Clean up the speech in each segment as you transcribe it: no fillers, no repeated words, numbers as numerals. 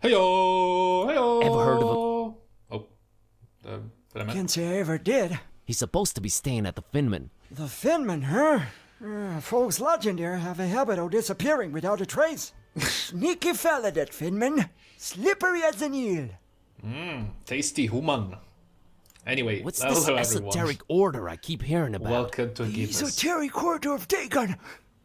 Heyo! Heyo! Ever heard of a... Oh. Did I miss? Can't say I ever did. He's supposed to be staying at the Finman. The Finman, huh? Folks lodging there have a habit of disappearing without a trace. Sneaky fella, that Finman. Slippery as an eel. Tasty human. Anyway, What's hello this everyone. esoteric order I keep hearing about? Welcome to The Gibbous. esoteric order of Dagon.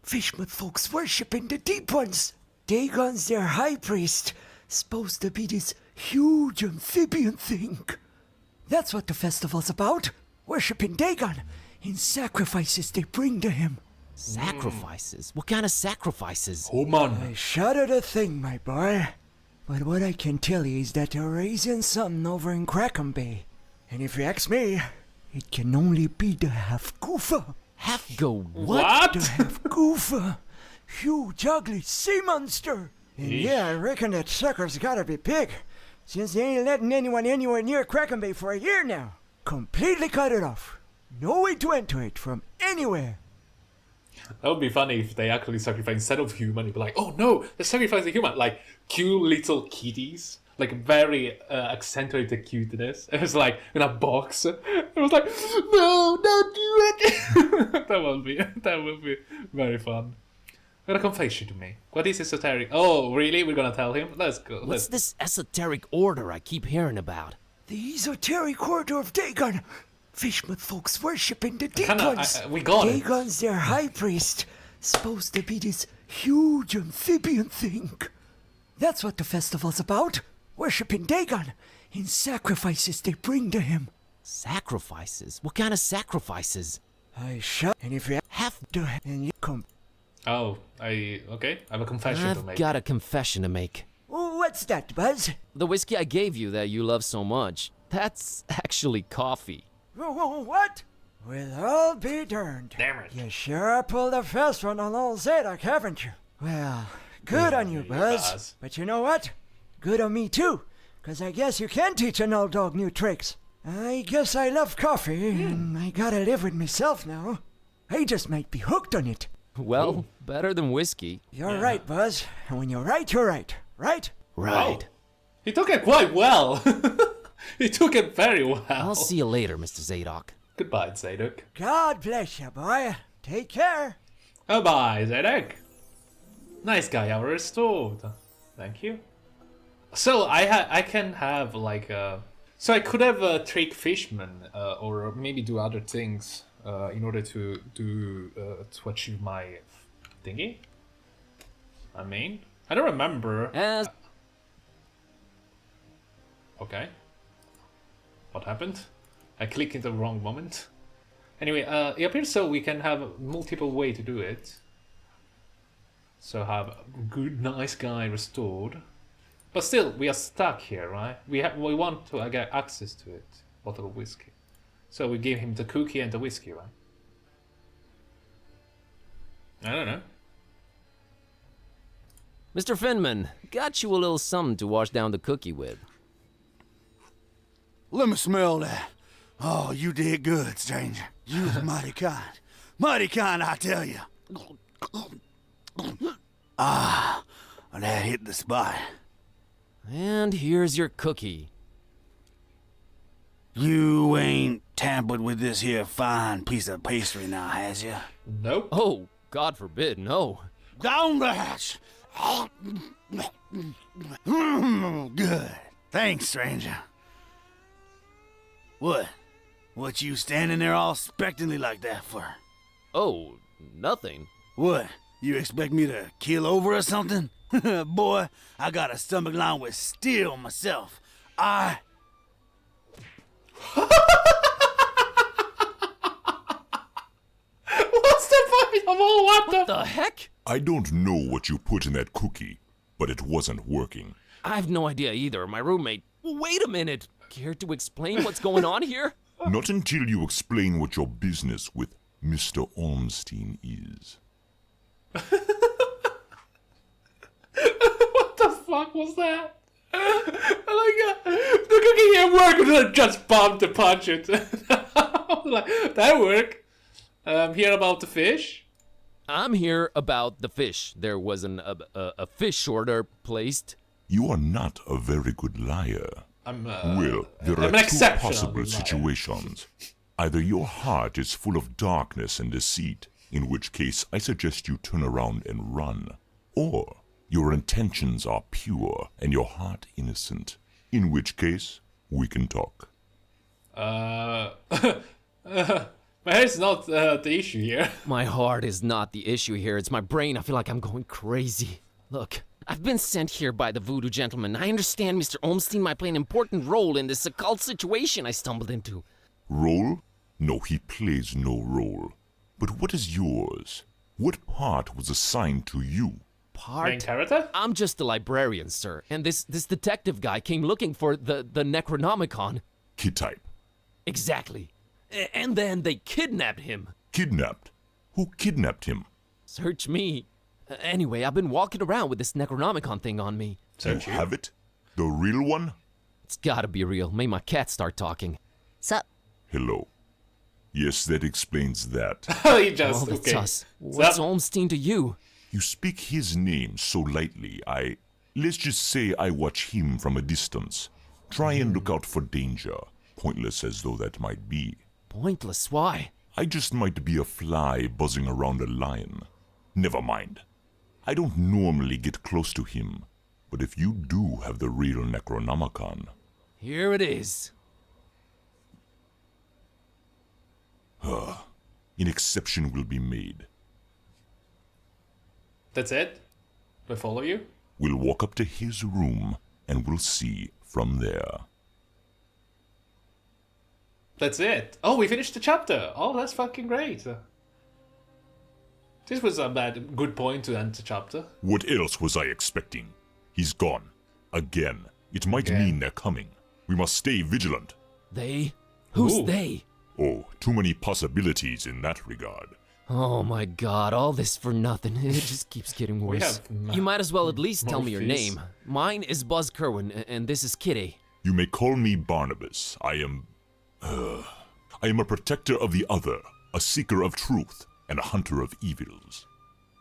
Fishman folks worshipping the deep ones. Dagon's their high priest. Supposed to be this huge amphibian thing. That's what the festival's about. Worshipping Dagon in sacrifices they bring to him. Sacrifices? What kind of sacrifices? Human. I shudder to think, my boy. But what I can tell you is that they're raising something over in Crackham Bay. And if you ask me, it can only be the half-goofa. Half-go what? What? The half-goofa. Huge, ugly sea monster. And yeah, I reckon that sucker's gotta be big, since they ain't letting anyone anywhere near Crackham Bay for a year now. Completely cut it off. No way to enter it from anywhere. That would be funny if they actually sacrifice instead of human. You'd be like, oh no, they're sacrificing human. Like cute little kitties, like very accentuated cuteness. It was like in a box. It was like, no, don't do it. that would be very fun. Got a confession to make. What is esoteric? Oh, really? We're gonna tell him? Let's go. What's this esoteric order I keep hearing about? The esoteric order of Dagon. Fishman folks worshipping the deep ones. We got it. Dagon's their high priest. Supposed to be this huge amphibian thing. That's what the festival's about. Worshipping Dagon in sacrifices they bring to him. Sacrifices? What kind of sacrifices? I shut. And if you have to, and you come. Oh, okay. I have a confession to I've make. got a confession to make. What's that, Buzz? The whiskey I gave you that you love so much, that's actually coffee. What? Well, I'll be darned. Damn it. You sure pulled a fast one on old Zadok, haven't you? Well, good on you, Buzz. But you know what? Good on me, too. 'Cause I guess you can teach an old dog new tricks. I guess I love coffee, and I gotta live with myself now. I just might be hooked on it. Well, better than whiskey. You're right, Buzz. And when you're right, you're right. Right? Right. Oh, he took it quite well. He took it very well. I'll see you later, Mr. Zadok. Goodbye, Zadok. God bless you, boy. Take care. Goodbye, Zadok. Nice guy, I was restored. Thank you. So I can have like so I could have a trick fishman or maybe do other things in order to achieve my thingy. I mean, I don't remember. As Okay. What happened? I clicked in the wrong moment. Anyway, it appears so we can have multiple way to do it. So have good, nice guy restored. But still, we are stuck here, right? We want to get access to it. Bottle of whiskey. So we give him the cookie and the whiskey, right? I don't know. Mr. Finman, got you a little something to wash down the cookie with. Let me smell that. Oh, you did good, stranger. You was mighty kind. Mighty kind, I tell you. Ah, that hit the spot. And here's your cookie. You ain't tampered with this here fine piece of pastry now, has you? Nope. Oh, God forbid, no. Down the hatch. Good. Thanks, stranger. What? What you standing there all expectantly like that for? Oh, nothing. What? You expect me to keel over or something? Boy, I got a stomach line with steel myself. What's the point of all What the heck? I don't know what you put in that cookie, but it wasn't working. I have no idea either. My roommate. Wait a minute. Care to explain what's going on here? Not until you explain what your business with Mr. Ormstein is. What the fuck was that? The cookie here worked, and just bombed to punch it. Like, that worked. Hear about the fish? I'm here about the fish. There was a fish order placed. You are not a very good liar. Well, there I'm are an two exceptional possible liar. situations. Either your heart is full of darkness and deceit, in which case I suggest you turn around and run. Or your intentions are pure and your heart innocent, in which case we can talk. My head's not the issue here. My heart is not the issue here, it's my brain. I feel like I'm going crazy. Look, I've been sent here by the voodoo gentleman. I understand Mr. Olmstein might play an important role in this occult situation I stumbled into. Role? No, he plays no role. But what is yours? What part was assigned to you? Main character? I'm just a librarian, sir, and this detective guy came looking for the Necronomicon. Kitteh. Exactly. And then they kidnapped him. Kidnapped? Who kidnapped him? Search me. Anyway, I've been walking around with this Necronomicon thing on me. You have it? The real one? It's gotta be real. Made my cat start talking. Sup? Hello. Yes, that explains that. He just, Well, that's okay. us. What's Olmstein to you? You speak his name so lightly, let's just say I watch him from a distance. Try and look out for danger, pointless as though that might be. Pointless, why? I just might be a fly buzzing around a lion. Never mind. I don't normally get close to him, but if you do have the real Necronomicon... Here it is. An exception will be made. That's it? We follow you? We'll walk up to his room, and we'll see from there. That's it. Oh, we finished the chapter. Oh, that's fucking great. This was a good point to end the chapter. What else was I expecting? He's gone. Again. It might Again. mean they're coming. We must stay vigilant. They? Who's Ooh. they? Oh, too many possibilities in that regard. Oh my god, all this for nothing. It just keeps getting worse. You might as well at least tell me your Morpheus. name. Mine is Buzz Kerwan, and this is Kitteh. You may call me Barnabas. I am a protector of the other, a seeker of truth, and a hunter of evils.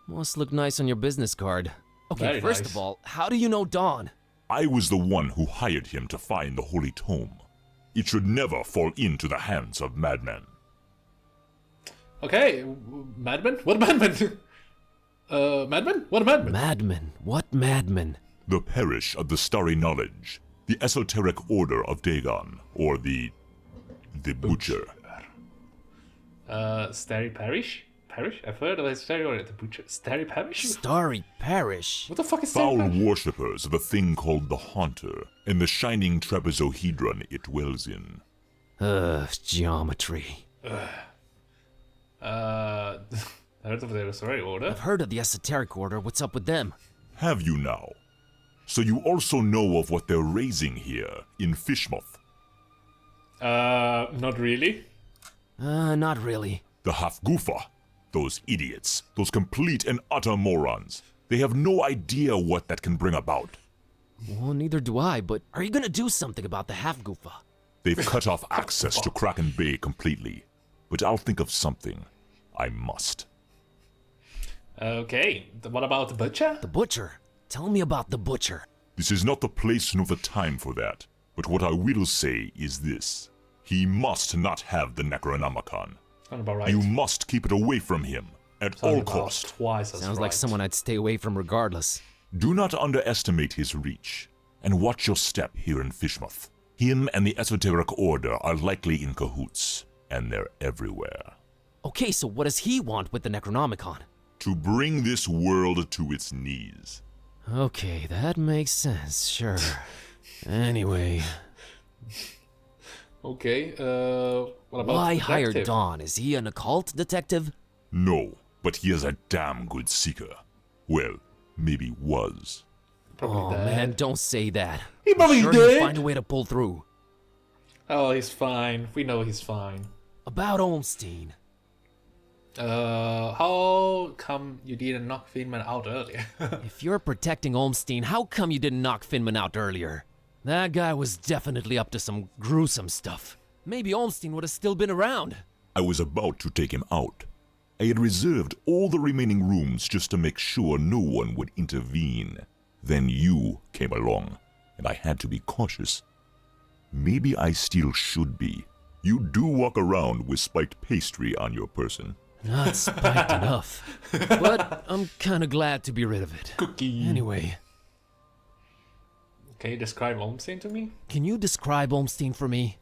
Must look nice on your business card. Okay, Very first nice. of all, how do you know Dawn? I was the one who hired him to find the Holy Tome. It should never fall into the hands of madmen. Okay, madman? What madman? Madman? What madman? Madman. What madman? The parish of the starry knowledge, the esoteric order of Dagon, or the butcher. Starry Parish? Parish? I've heard of a Starry or the Butcher. Starry Parish? Starry Parish. What the fuck is Starry Foul Parish? worshippers of a thing called the Haunter, and the shining trapezohedron it dwells in. Geometry. I heard of the Starry Order. I've heard of the Esoteric Order. What's up with them? Have you now? So you also know of what they're raising here, in Fishmouth. Not really. Not really. The Hafgufa. Those idiots. Those complete and utter morons. They have no idea what that can bring about. Well, neither do I, but are you gonna do something about the half-goofa? They've cut off access to Kraken Bay completely. But I'll think of something. I must. Okay, what about the Butcher? The Butcher? Tell me about the Butcher. This is not the place nor the time for that. But what I will say is this. He must not have the Necronomicon. Sound about right. You must keep it away from him, at Sound all about cost. Twice as Sounds right. like someone I'd stay away from regardless. Do not underestimate his reach, and watch your step here in Fishmouth. Him and the Esoteric Order are likely in cahoots, and they're everywhere. Okay, so what does he want with the Necronomicon? To bring this world to its knees. Okay, that makes sense, sure. Anyway, Okay, what about why the hire detective? Dawn? Is he an occult detective? No, but he is a damn good seeker. Well, maybe was. Probably Oh dead. man, don't say that. He probably sure he'll did. find a way to pull through. Oh, he's fine. We know he's fine. About Olmstein. How come you didn't knock Finman out earlier? If you're protecting Olmstein, how come you didn't knock Finman out earlier? That guy was definitely up to some gruesome stuff. Maybe Olmstein would have still been around. I was about to take him out. I had reserved all the remaining rooms just to make sure no one would intervene. Then you came along, and I had to be cautious. Maybe I still should be. You do walk around with spiked pastry on your person. Not spiked enough. But I'm kinda glad to be rid of it. Kooky. Anyway, Can you describe Olmstein to me? can you describe Olmstein for me?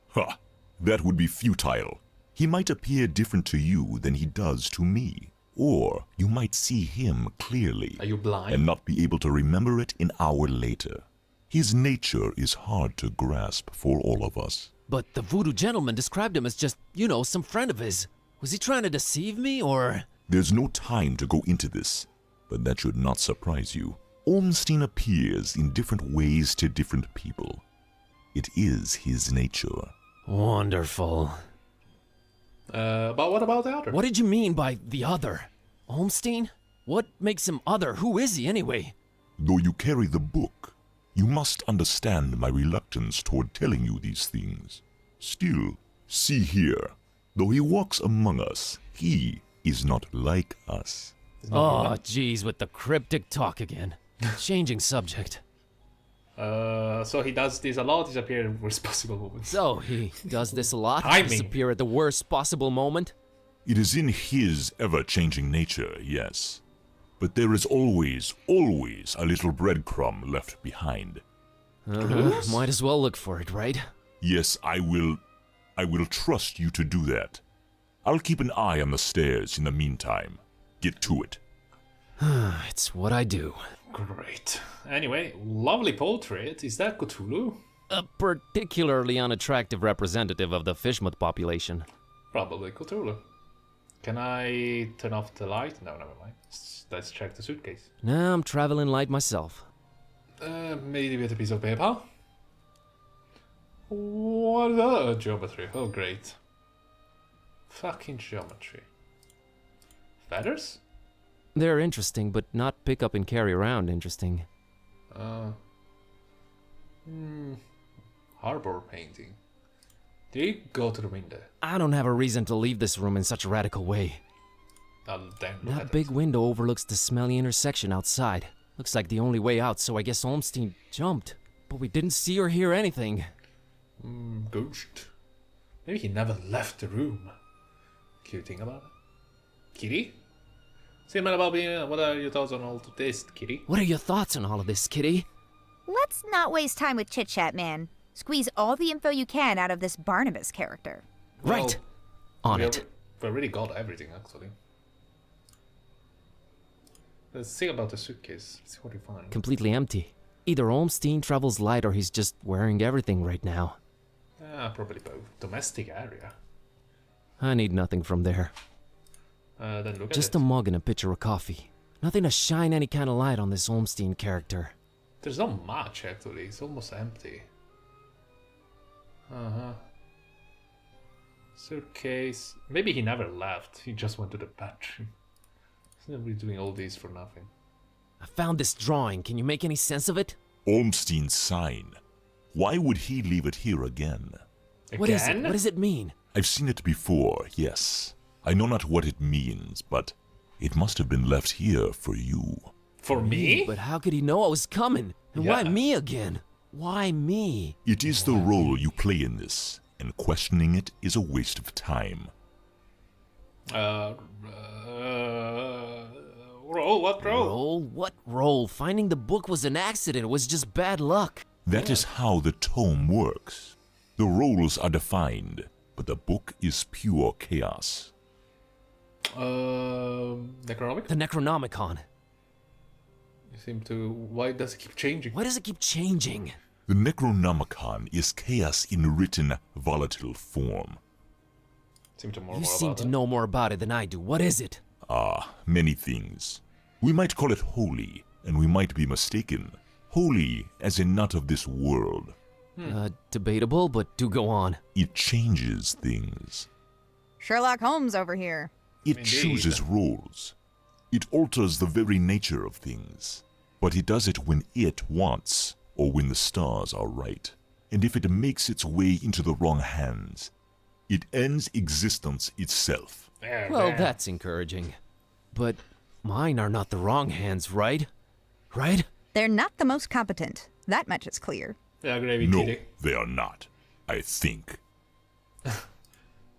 Ha! That would be futile. He might appear different to you than he does to me. Or you might see him clearly Are you blind? and not be able to remember it an hour later. His nature is hard to grasp for all of us. But the voodoo gentleman described him as just, some friend of his. Was he trying to deceive me, or...? There's no time to go into this, but that should not surprise you. Olmstein appears in different ways to different people. It is his nature. Wonderful. But what about the other? What did you mean by the other? Olmstein? What makes him other? Who is he, anyway? Though you carry the book, you must understand my reluctance toward telling you these things. Still, see here. Though he walks among us, he is not like us. Oh, jeez, with the cryptic talk again. Changing subject. So he does this a lot, disappear in worst possible moments. So, he does this a lot? Timing. Disappear at the worst possible moment? It is in his ever-changing nature, yes. But there is always a little breadcrumb left behind. Might as well look for it, right? Yes, I will trust you to do that. I'll keep an eye on the stairs in the meantime. Get to it. It's what I do. Great. Anyway, lovely portrait. Is that Cthulhu? A particularly unattractive representative of the fishmouth population. Probably Cthulhu. Can I turn off the light? No, never mind. Let's check the suitcase. Nah, I'm traveling light myself. Maybe with a piece of paper. What geometry? Oh, great. Fucking geometry. Feathers? They're interesting, but not pick up and carry around interesting. Harbor painting. Did you go to the window? I don't have a reason to leave this room in such a radical way. Then look That at big it. window overlooks the smelly intersection outside. Looks like the only way out, so I guess Olmstein jumped. But we didn't see or hear anything. Ghost. Maybe he never left the room. Can you think about it? Kitty? Say man about being. What are your thoughts on all of this, Kitty? What are your thoughts on all of this, Kitty? Let's not waste time with chit-chat, man. Squeeze all the info you can out of this Barnabas character. Right. On we it. We already got everything, actually. Let's see about the suitcase. See what we find. Completely empty. Either Olmstein travels light or he's just wearing everything right now. Probably both. Domestic area. I need nothing from there. Then look Just at a it. mug and a pitcher of coffee. Nothing to shine any kind of light on this Olmstein character. There's not much, actually. It's almost empty. Suitcase. Maybe he never left. He just went to the bathroom. He's never doing all these for nothing. I found this drawing. Can you make any sense of it? Olmstein's sign. Why would he leave it here again? What is it? Again? What does it mean? I've seen it before, yes. I know not what it means, but it must have been left here for you. For me? But how could he know I was coming? And why Yeah. me again? Why me? It is the role you play in this, and questioning it is a waste of time. Roll? What roll? Roll? What roll? Finding the book was an accident. It was just bad luck. That is how the tome works. The roles are defined, but the book is pure chaos. Necronomicon? The Necronomicon. You seem to. Why does it keep changing? Why does it keep changing? The Necronomicon is chaos in written, volatile form. Seem to You seem to know more about it than I do. What is it? Many things. We might call it holy, and we might be mistaken. Holy as in not of this world. Debatable, but do go on. It changes things. Sherlock Holmes over here. It Indeed. chooses roles. It alters the very nature of things. But it does it when it wants, or when the stars are right. And if it makes its way into the wrong hands, it ends existence itself. Well, that's encouraging. But mine are not the wrong hands, right? Right? They're not the most competent. That much is clear. Yeah, gravy No, Kitteh. they are not. I think.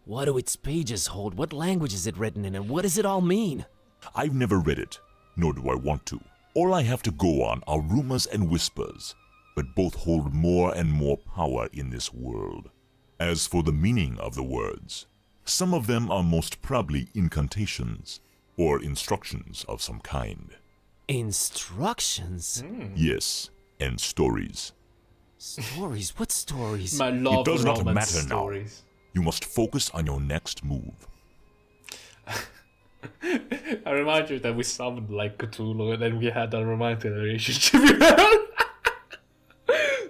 What do its pages hold? What language is it written in, and what does it all mean? I've never read it, nor do I want to. All I have to go on are rumors and whispers, but both hold more and more power in this world. As for the meaning of the words, some of them are most probably incantations, or instructions of some kind. Instructions? Yes, and stories. Stories? What stories? My love It does not romance matter stories. now. You must focus on your next move. I remind you that we summoned like Cthulhu and then we had a romantic relationship.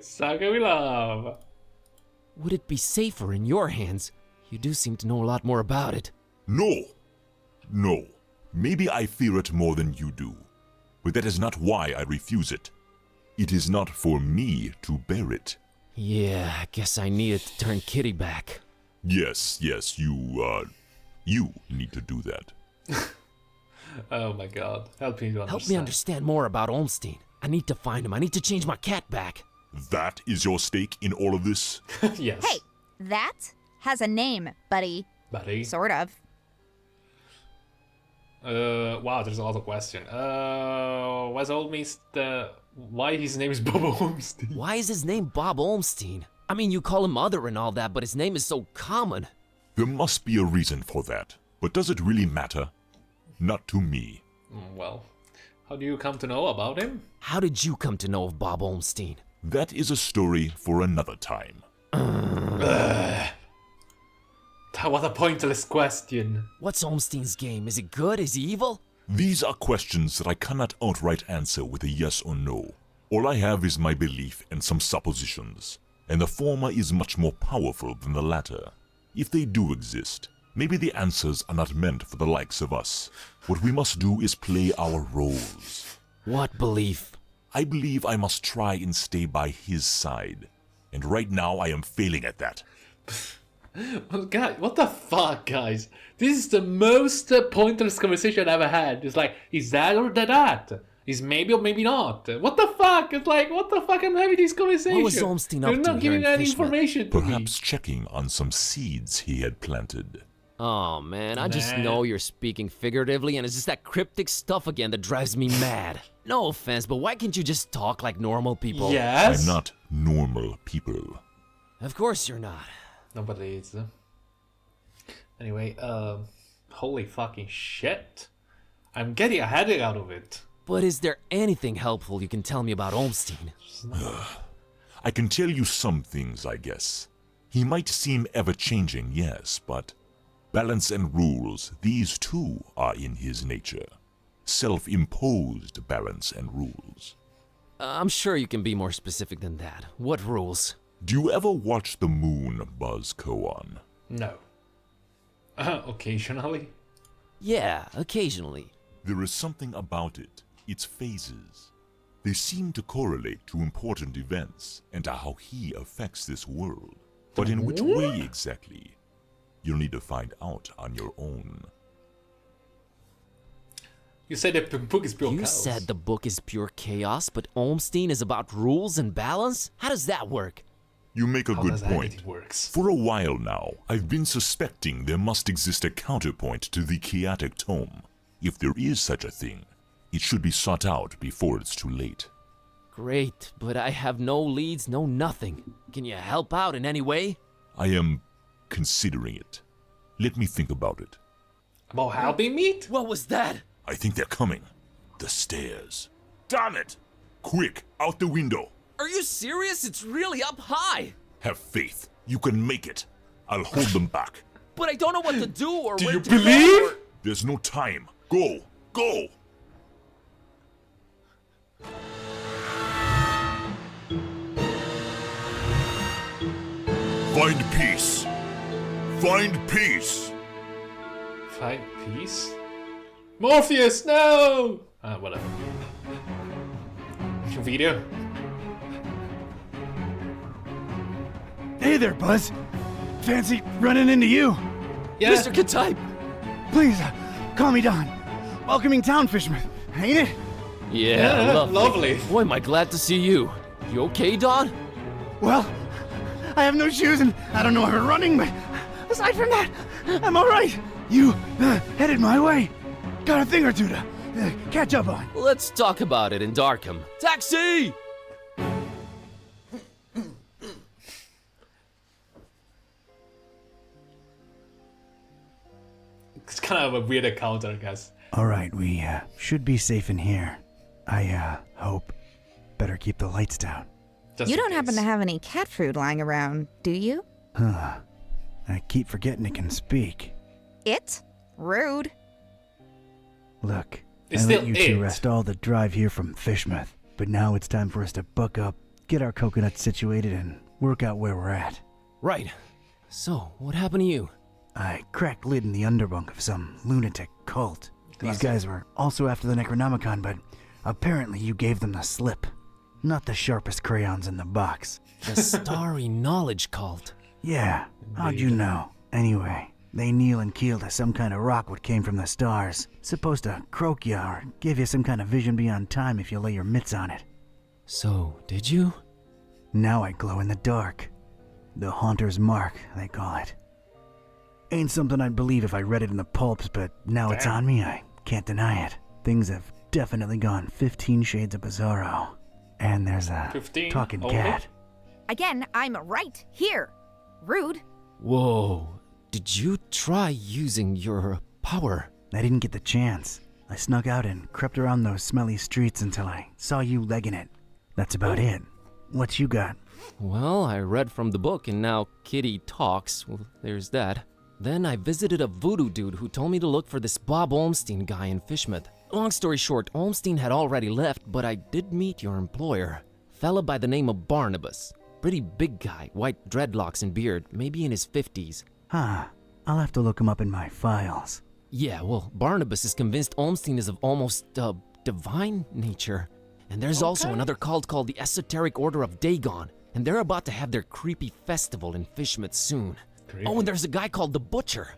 Saga we love. Would it be safer in your hands? You do seem to know a lot more about it. No! No. Maybe I fear it more than you do. But that is not why I refuse it. It is not for me to bear it. Yeah, I guess I needed to turn Kitty back. Yes, you need to do that. Oh my god. Help me to understand. Help me understand more about Olmstein. I need to find him. I need to change my cat back. That is your stake in all of this? Yes. Hey, that has a name, buddy. Buddy. Sort of. Wow, there's a lot of question. What's why his name is Bob Holmstein? Why is his name Bob Olmstein? I mean, you call him Mother and all that, but his name is so common. There must be a reason for that. But does it really matter? Not to me. Well, how do you come to know about him? How did you come to know of Bob Olmstein? That is a story for another time. What a pointless question. What's Olmstein's game? Is it good? Is he evil? These are questions that I cannot outright answer with a yes or no. All I have is my belief and some suppositions, and the former is much more powerful than the latter. If they do exist, maybe the answers are not meant for the likes of us. What we must do is play our roles. What belief? I believe I must try and stay by his side, and right now I am failing at that. God, what the fuck, guys? This is the most pointless conversation I've ever had. It's like, is that or that? Is maybe or maybe not? What the fuck? It's like, what the fuck? I'm having this conversation. What was Olmstein up They're to not here giving in any Fishman? information to me. Perhaps checking on some seeds he had planted. Oh man, I just Nah. know you're speaking figuratively, and it's just that cryptic stuff again that drives me mad. No offense, but why can't you just talk like normal people? Yes. I'm not normal people. Of course you're not. Nobody is. Anyway, holy fucking shit. I'm getting a headache out of it. But is there anything helpful you can tell me about Olmstein? I can tell you some things, I guess. He might seem ever-changing, yes, but balance and rules, these too are in his nature. Self-imposed balance and rules. I'm sure you can be more specific than that. What rules? Do you ever watch the moon, Buzz Kerwan? No. Occasionally. Yeah, occasionally. There is something about it, its phases. They seem to correlate to important events and to how he affects this world. But in which way exactly? You'll need to find out on your own. You said that the book is pure You chaos. said the book is pure chaos, but Olmstein is about rules and balance? How does that work? You make a How good does point. anything works? For a while now, I've been suspecting there must exist a counterpoint to the chaotic tome. If there is such a thing, it should be sought out before it's too late. Great, but I have no leads, no nothing. Can you help out in any way? I am considering it. Let me think about it. About how they meet? What was that? I think they're coming. The stairs. Damn it! Quick, out the window. Are you serious? It's really up high. Have faith. You can make it. I'll hold them back. But I don't know what to do or Do where you to believe? go or- There's no time. Go! Go! Find peace. Find peace. Find peace? Morpheus, no! Whatever. Video? Hey there, Buzz. Fancy running into you? Yeah. Mr. Ketype! Please, call me Don. Welcoming town fisherman, ain't it? Yeah, lovely. Boy, am I glad to see you. You okay, Don? Well, I have no shoes and I don't know how to running, but aside from that, I'm all right. You headed my way. Got a thing or two to catch up on. Let's talk about it in Darkham. Taxi! It's kind of a weird encounter, I guess. All right, we should be safe in here. I hope. Better keep the lights down. Just You in don't happen to case. have any cat food lying around, do you? Huh. I keep forgetting it can speak. It? Rude. Look, It's I let still you two it. rest all the drive here from Fishmouth, but now it's time for us to buck up, get our coconuts situated, and work out where we're at. Right. So, what happened to you? I cracked lid in the underbunk of some lunatic cult. These guys were also after the Necronomicon, but apparently you gave them the slip. Not the sharpest crayons in the box. The Starry Knowledge Cult. Yeah, how'd you know? Anyway, they kneel and keel to some kind of rock what came from the stars. Supposed to croak ya or give you some kind of vision beyond time if you lay your mitts on it. So, did you? Now I glow in the dark. The Haunter's Mark, they call it. Ain't something I'd believe if I read it in the pulps, but now it's on me, I can't deny it. Things have definitely gone 15 shades of bizarro. And there's a 15 talking only? cat. Again, I'm right here. Rude. Whoa. Did you try using your power? I didn't get the chance. I snuck out and crept around those smelly streets until I saw you legging it. That's about it. What you got? Well, I read from the book and now Kitty talks. Well, there's that. Then I visited a voodoo dude who told me to look for this Bob Olmstein guy in Fishmouth. Long story short, Olmstein had already left, but I did meet your employer. Fella by the name of Barnabas. Pretty big guy, white dreadlocks and beard, maybe in his 50s. Huh. I'll have to look him up in my files. Yeah, well, Barnabas is convinced Olmstein is of almost, divine nature. And there's also another cult called the Esoteric Order of Dagon, and they're about to have their creepy festival in Fishmouth soon. Oh, and there's a guy called the Butcher.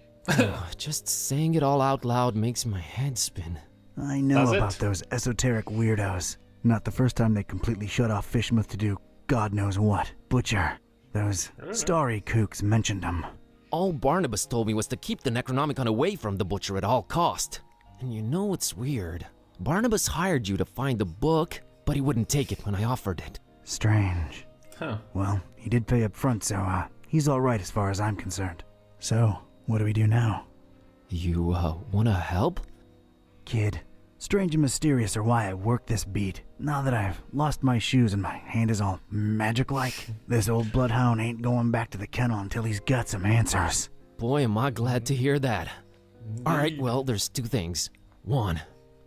Just saying it all out loud makes my head spin. I know Does about it? those esoteric weirdos. Not the first time they completely shut off Fishmouth to do God knows what. Butcher. Those starry kooks mentioned them. All Barnabas told me was to keep the Necronomicon away from the Butcher at all cost. And you know what's weird? Barnabas hired you to find the book, but he wouldn't take it when I offered it. Strange. Huh. Well, he did pay up front, so he's all right as far as I'm concerned. So, what do we do now? You, wanna help? Kid, strange and mysterious are why I work this beat. Now that I've lost my shoes and my hand is all magic-like, this old bloodhound ain't going back to the kennel until he's got some answers. Boy, am I glad to hear that. Alright, well, there's two things. One,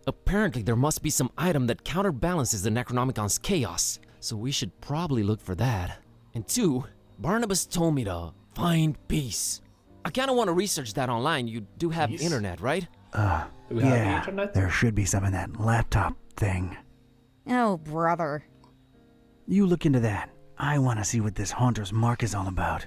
apparently there must be some item that counterbalances the Necronomicon's chaos, so we should probably look for that. And two, Barnabas told me to find peace. I kinda wanna research that online. You do have Peace? internet, right? Do we have the Yeah, internet? there should be some in that laptop thing. Oh, brother. You look into that. I want to see what this Haunter's Mark is all about.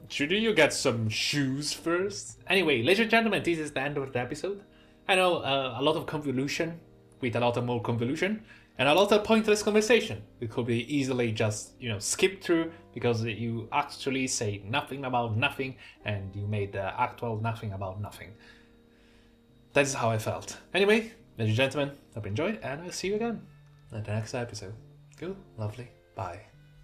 Should you get some shoes first? Anyway, ladies and gentlemen, this is the end of the episode. I know a lot of convolution, with a lot of more convolution, and a lot of pointless conversation. It could be easily just, skip through because you actually say nothing about nothing and you made the actual nothing about nothing. That's how I felt. Anyway, ladies and gentlemen, hope you enjoyed, and I'll see you again in the next episode. Good, lovely, bye.